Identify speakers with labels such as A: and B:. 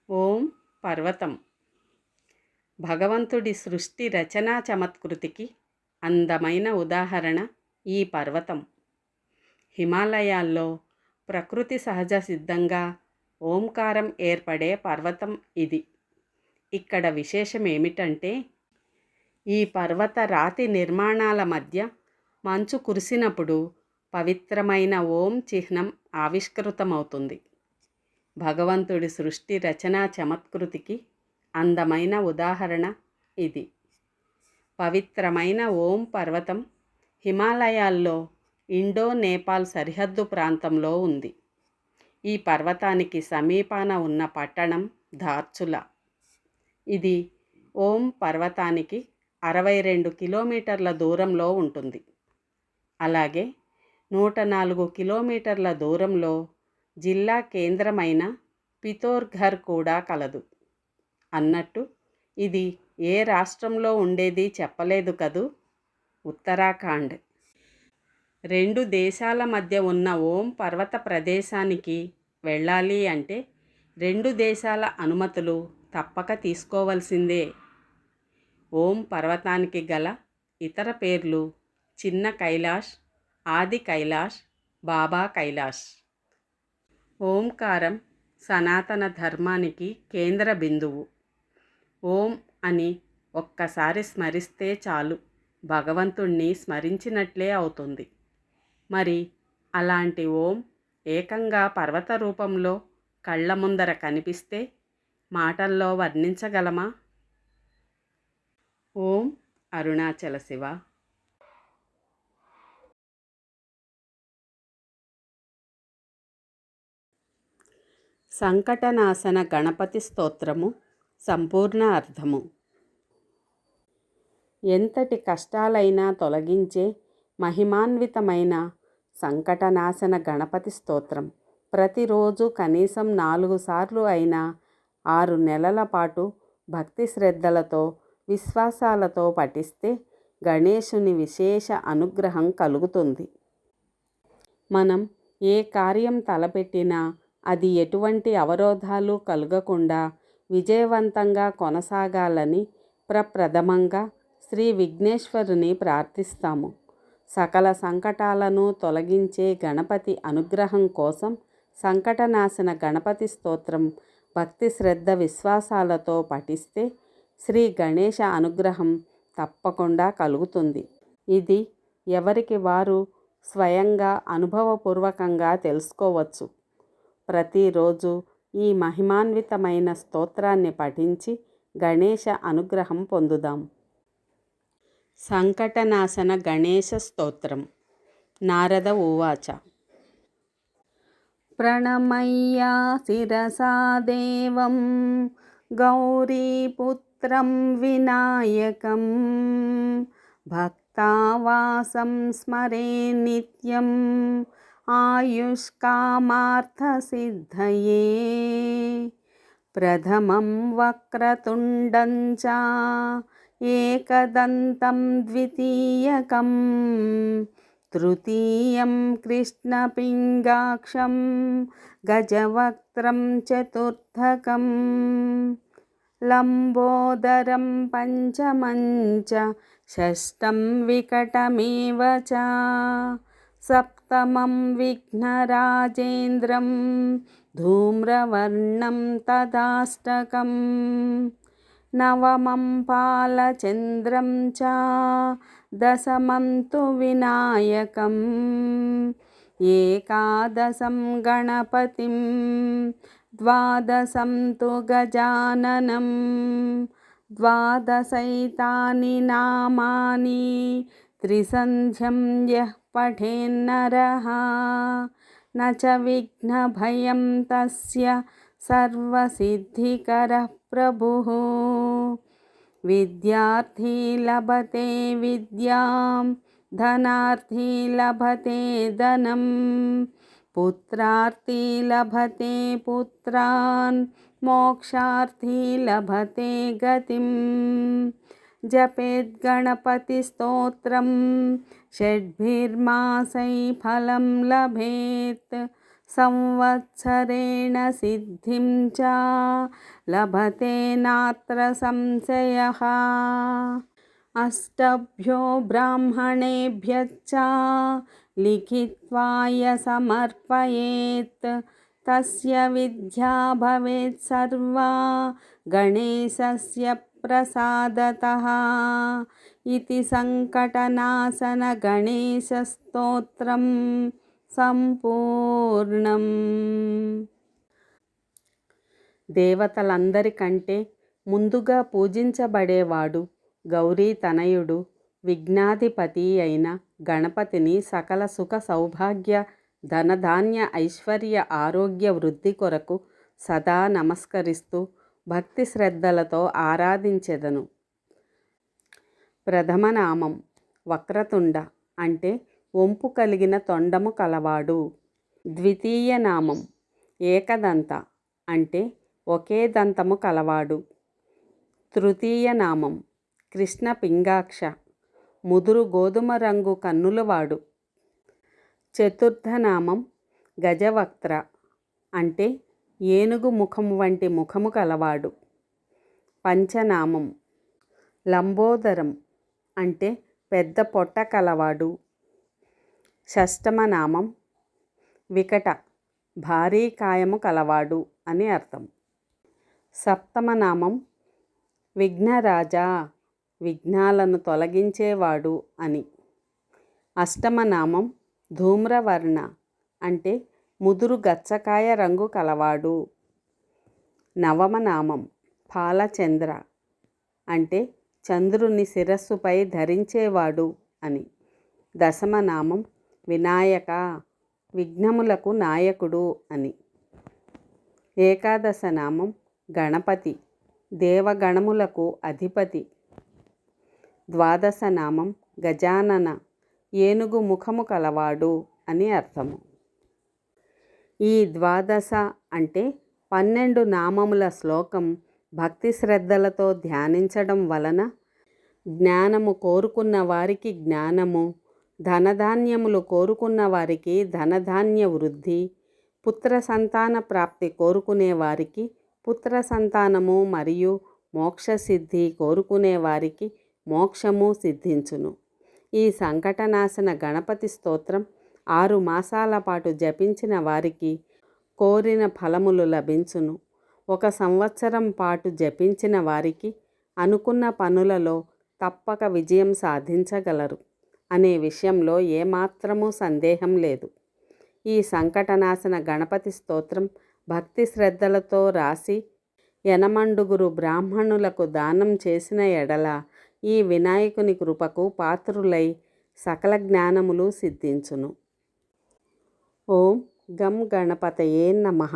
A: ఓం పర్వతం. భగవంతుడి సృష్టి రచనా చమత్కృతికి అందమైన ఉదాహరణ ఈ పర్వతం. హిమాలయాల్లో ప్రకృతి సహజ సిద్ధంగా ఓంకారం ఏర్పడే పర్వతం ఇది. ఇక్కడ విశేషం ఏమిటంటే, ఈ పర్వత రాతి నిర్మాణాల మధ్య మంచు కురిసినప్పుడు పవిత్రమైన ఓం చిహ్నం ఆవిష్కృతమవుతుంది. భగవంతుడి సృష్టి రచనా చమత్కృతికి అందమైన ఉదాహరణ ఇది. పవిత్రమైన ఓం పర్వతం హిమాలయాల్లో ఇండో-నేపాల్ సరిహద్దు ప్రాంతంలో ఉంది. ఈ పర్వతానికి సమీపాన ఉన్న పట్టణం ధార్చులా. ఇది ఓం పర్వతానికి 62 కిలోమీటర్ల దూరంలో ఉంటుంది. అలాగే 104 కిలోమీటర్ల దూరంలో జిల్లా కేంద్రమైన పితోర్ఘర్ కూడా కలదు. అన్నట్టు ఇది ఏ రాష్ట్రంలో ఉండేది చెప్పలేదు కదూ? ఉత్తరాఖండ్. 2 దేశాల మధ్య ఉన్న ఓం పర్వత ప్రదేశానికి వెళ్ళాలి అంటే 2 దేశాల అనుమతులు తప్పక తీసుకోవలసిందే. ఓం పర్వతానికి గల ఇతర పేర్లు చిన్న కైలాష్, ఆది కైలాష్, బాబా కైలాష్. ఓంకారం సనాతన ధర్మానికి కేంద్ర బిందువు. ఓం అని ఒక్కసారి స్మరిస్తే చాలు, భగవంతుణ్ణి స్మరించినట్లే అవుతుంది. మరి అలాంటి ఓం ఏకంగా పర్వత రూపంలో కళ్ళ ముందర కనిపిస్తే మాటల్లో వర్ణించగలమా? ఓం అరుణాచల శివ. సంకటనాశన గణపతి స్తోత్రము సంపూర్ణ అర్థము. ఎంతటి కష్టాలైనా తొలగించే మహిమాన్వితమైన సంకటనాశన గణపతి స్తోత్రం ప్రతిరోజు కనీసం 4 సార్లు అయినా 6 నెలల పాటు భక్తి శ్రద్ధలతో విశ్వాసాలతో పఠిస్తే గణేశుని విశేష అనుగ్రహం కలుగుతుంది. మనం ఏ కార్యం తలపెట్టినా అది ఎటువంటి అవరోధాలు కలగకుండా విజయవంతంగా కొనసాగాలని ప్రప్రథమంగా శ్రీ విఘ్నేశ్వరుని ప్రార్థిస్తాము. సకల సంకటాలను తొలగించే గణపతి అనుగ్రహం కోసం సంకటనాశన గణపతి స్తోత్రం భక్తి శ్రద్ధ విశ్వాసాలతో పఠిస్తే శ్రీ గణేశ అనుగ్రహం తప్పకుండా కలుగుతుంది. ఇది ఎవరికి వారు స్వయంగా అనుభవపూర్వకంగా తెలుసుకోవచ్చు. ప్రతిరోజు ఈ మహిమాన్వితమైన స్తోత్రాన్ని పఠించి గణేశ అనుగ్రహం పొందుదాం. సంకటనాశన గణేశ స్తోత్రం. నారద ఉవాచ. ప్రణమయ్యా శిరసా దేవం గౌరీపుత్రం వినాయకం భక్తావాసం స్మరే నిత్యం ఆయుష్కామార్థసిద్ధయే ప్రథమం వక్రతుండం చ ఏకదంతం ద్వితీయకం తృతీయం కృష్ణపింగాక్షం గజవక్త్రం చతుర్థకం లంబోదరం పంచమం చ షష్టం వికటమేవ చ సప్తమం విఘ్నరాజేంద్రం ధూమ్రవర్ణం తదాష్టకం నవమం పాలచంద్రం చ దశమం తు వినాయకం ఏకాదశం గణపతిం ద్వాదశం తు గజాననం ద్వాదశైతాని నామాని త్రిసంధ్యం యః పఠేన్నరః న చ విఘ్నభయం తస్య సర్వసిద్ధికరః ప్రభుః విద్యార్థీ లభతే విద్యాం ధనార్థీ లభతే ధనం పుత్రార్థీ లభతే పుత్రాన్ మోక్షార్థీ లభతే గతిం జపేద్ గణపతి స్తోత్రం షడ్భిర్మాసై ఫలం లభేత్ సంవత్సరేణ సిద్ధిం చ లభతే నాత్ర సంశయః. అష్టభ్యో బ్రాహ్మణేభ్యశ్చ లిఖిత్వాయ సమర్పయేత్. తస్య విద్యా భవేత్ సర్వా గణేశస్య ప్రసాదతః. ఇతి సంకటనాశన గణేశ స్తోత్రం సంపూర్ణం. దేవతలందరికంటే ముందుగా పూజించబడేవాడు గౌరీ తనయుడు విఘ్నాధిపతి అయిన గణపతిని సకల సుఖ సౌభాగ్య ధనధాన్య ఐశ్వర్య ఆరోగ్య వృద్ధి కొరకు సదా నమస్కరిస్తూ భక్తి శ్రద్ధలతో ఆరాధించెదను. ప్రథమ నామం వక్రతుండ అంటే వంపు కలిగిన తొండము కలవాడు. ద్వితీయ నామం ఏకదంత అంటే ఒకే దంతము కలవాడు. తృతీయ నామం కృష్ణ పింగాక్ష ముదురు గోధుమ రంగు కన్నులవాడు. చతుర్థ నామం గజవక్త్ర అంటే ఏనుగు ముఖము వంటి ముఖము కలవాడు. పంచనామం లంబోదరం అంటే పెద్ద పొట్ట కలవాడు. షష్టమ నామం వికట భారీ కాయము కలవాడు అని అర్థం. సప్తమ నామం విఘ్నరాజా విఘ్నాలను తొలగించేవాడు అని. అష్టమ నామం ధూమ్రవర్ణ అంటే ముదురు గచ్చకాయ రంగు కలవాడు. నవమ నామం పాలచంద్ర అంటే చంద్రుని శిరస్సుపై ధరించేవాడు అని. దశమ నామం వినాయక విఘ్నములకు నాయకుడు అని. ఏకాదశ నామం గణపతి దేవగణములకు అధిపతి. ద్వాదశ నామం గజానన ఏనుగు ముఖము కలవాడు అని అర్థము. ఈ ద్వాదశ అంటే 12 నామముల శ్లోకం భక్తి శ్రద్ధలతో ధ్యానించడం వలన జ్ఞానము కోరుకున్న వారికి జ్ఞానము, ధనధాన్యములు కోరుకున్న వారికి ధనధాన్య వృద్ధి, పుత్ర సంతాన ప్రాప్తి కోరుకునే వారికి పుత్ర సంతానము మరియు మోక్షసిద్ధి కోరుకునే వారికి మోక్షము సిద్ధించును. ఈ సంకటనాశన గణపతి స్తోత్రం 6 మాసాల పాటు జపించిన వారికి కోరిన ఫలములు లభించును. 1 సంవత్సరం పాటు జపించిన వారికి అనుకున్న పనులలో తప్పక విజయం సాధించగలరు అనే విషయంలో ఏమాత్రమూ సందేహం లేదు. ఈ సంకటనాశన గణపతి స్తోత్రం భక్తి శ్రద్ధలతో రాసి 80 బ్రాహ్మణులకు దానం చేసిన ఎడల ఈ వినాయకుని కృపకు పాత్రులై సకల జ్ఞానములు సిద్ధించును. ఓం గం గణపతయే నమః.